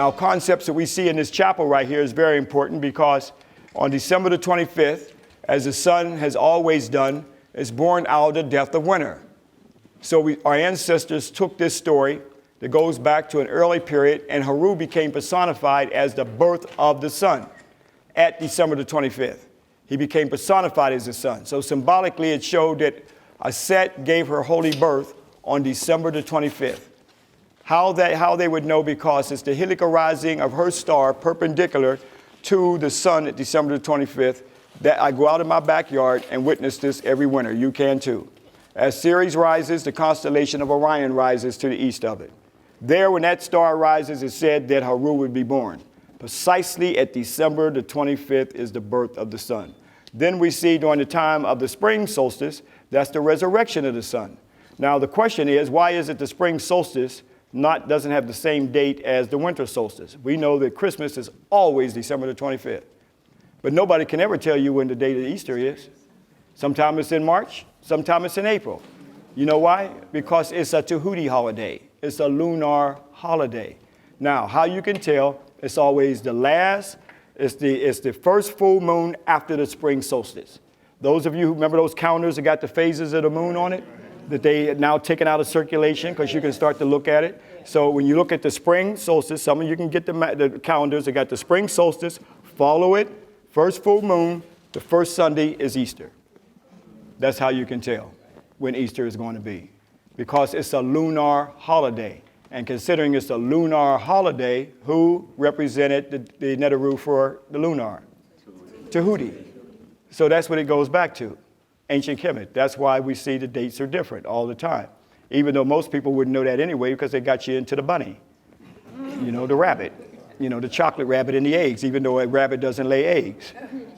Now, concepts that we see in this chapel right here is very important because on December the 25th, as the sun has always done, is born out of the depth of winter. So our ancestors took this story that goes back to an early period, and Haru became personified as the birth of the sun at December the 25th. He became personified as the sun. So symbolically, it showed that Aset gave her holy birth on December the 25th. How they would know, because it's the heliacal rising of her star perpendicular to the sun at December the 25th, that I go out in my backyard and witness this every winter. You can too. As Ceres rises, the constellation of Orion rises to the east of it. There, when that star rises, it's said that Haru would be born. Precisely at December the 25th is the birth of the sun. Then we see during the time of the spring solstice, that's the resurrection of the sun. Now the question is, why is it the spring solstice doesn't have the same date as the winter solstice? We know that Christmas is always December the 25th. But nobody can ever tell you when the date of Easter is. Sometimes it's in March, sometimes it's in April. You know why? Because it's a Tahuti holiday. It's a lunar holiday. Now, how you can tell, it's always it's the first full moon after the spring solstice. Those of you who remember those calendars that got the phases of the moon on it, that they now taken out of circulation because you can start to look at it. So when you look at the spring solstice, some of you can get the calendars that got the spring solstice, follow it, first full moon, the first Sunday is Easter. That's how you can tell when Easter is going to be, because it's a lunar holiday. And considering it's a lunar holiday, who represented the Neteru for the lunar? Tahuti. So that's what it goes back to, ancient Kemet. That's why we see the dates are different all the time, even though most people wouldn't know that anyway because they got you into the bunny, the rabbit, the chocolate rabbit and the eggs, even though a rabbit doesn't lay eggs,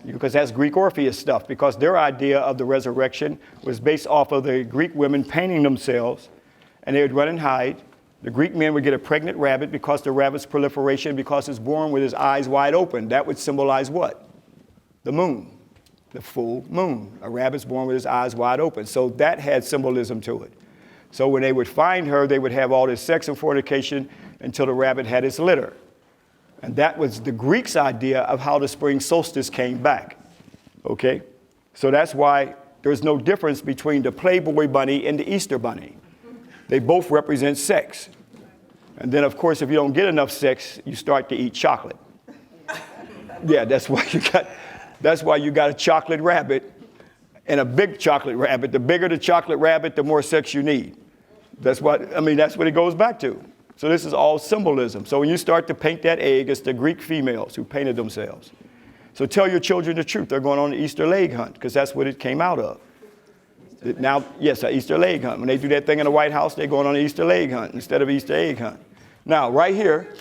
because that's Greek Orpheus stuff, because their idea of the resurrection was based off of the Greek women painting themselves, and they would run and hide. The Greek men would get a pregnant rabbit because the rabbit's proliferation, because it's born with his eyes wide open. That would symbolize what? The moon, the full moon. A rabbit's born with his eyes wide open. So that had symbolism to it. So when they would find her, they would have all this sex and fornication until the rabbit had its litter. And that was the Greeks' idea of how the spring solstice came back. Okay? So that's why there's no difference between the Playboy bunny and the Easter bunny. They both represent sex. And then, of course, if you don't get enough sex, you start to eat chocolate. Yeah, that's why you got a chocolate rabbit and a big chocolate rabbit. The bigger the chocolate rabbit, the more sex you need. That's what it goes back to. So this is all symbolism. So when you start to paint that egg, it's the Greek females who painted themselves. So tell your children the truth. They're going on the Easter egg hunt because that's what it came out of. Now, yes, an Easter egg hunt. When they do that thing in the White House, they're going on an Easter egg hunt instead of Easter egg hunt. Now, right here,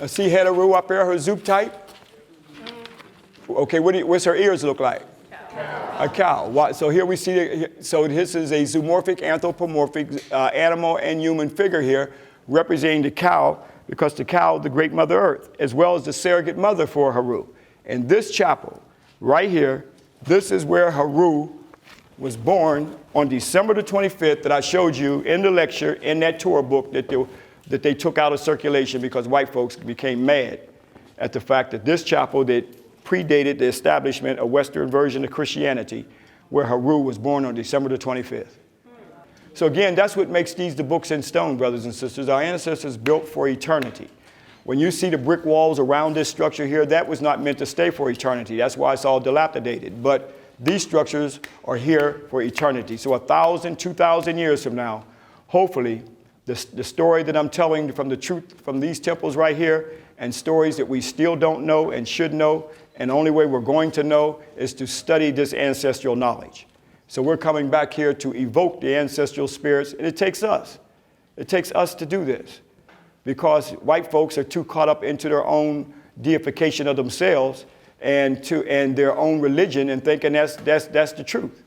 see Heteru up there, her zoop type? Okay, what's her ears look like? A cow. So here we see, so this is a zoomorphic, anthropomorphic animal and human figure here representing the cow, because the cow, the great Mother Earth, as well as the surrogate mother for Haru. In this chapel, right here, this is where Haru was born on December the 25th that I showed you in the lecture in that tour book that they took out of circulation because white folks became mad at the fact that this chapel that predated the establishment of Western version of Christianity, where Haru was born on December the 25th. So again, that's what makes these the books in stone, brothers and sisters. Our ancestors built for eternity. When you see the brick walls around this structure here, that was not meant to stay for eternity. That's why it's all dilapidated. But these structures are here for eternity. So 1,000, 2,000 years from now, hopefully, the story that I'm telling from the truth from these temples right here, and stories that we still don't know and should know, and the only way we're going to know is to study this ancestral knowledge. So we're coming back here to evoke the ancestral spirits, and it takes us. It takes us to do this, because white folks are too caught up into their own deification of themselves and their own religion and thinking that's the truth.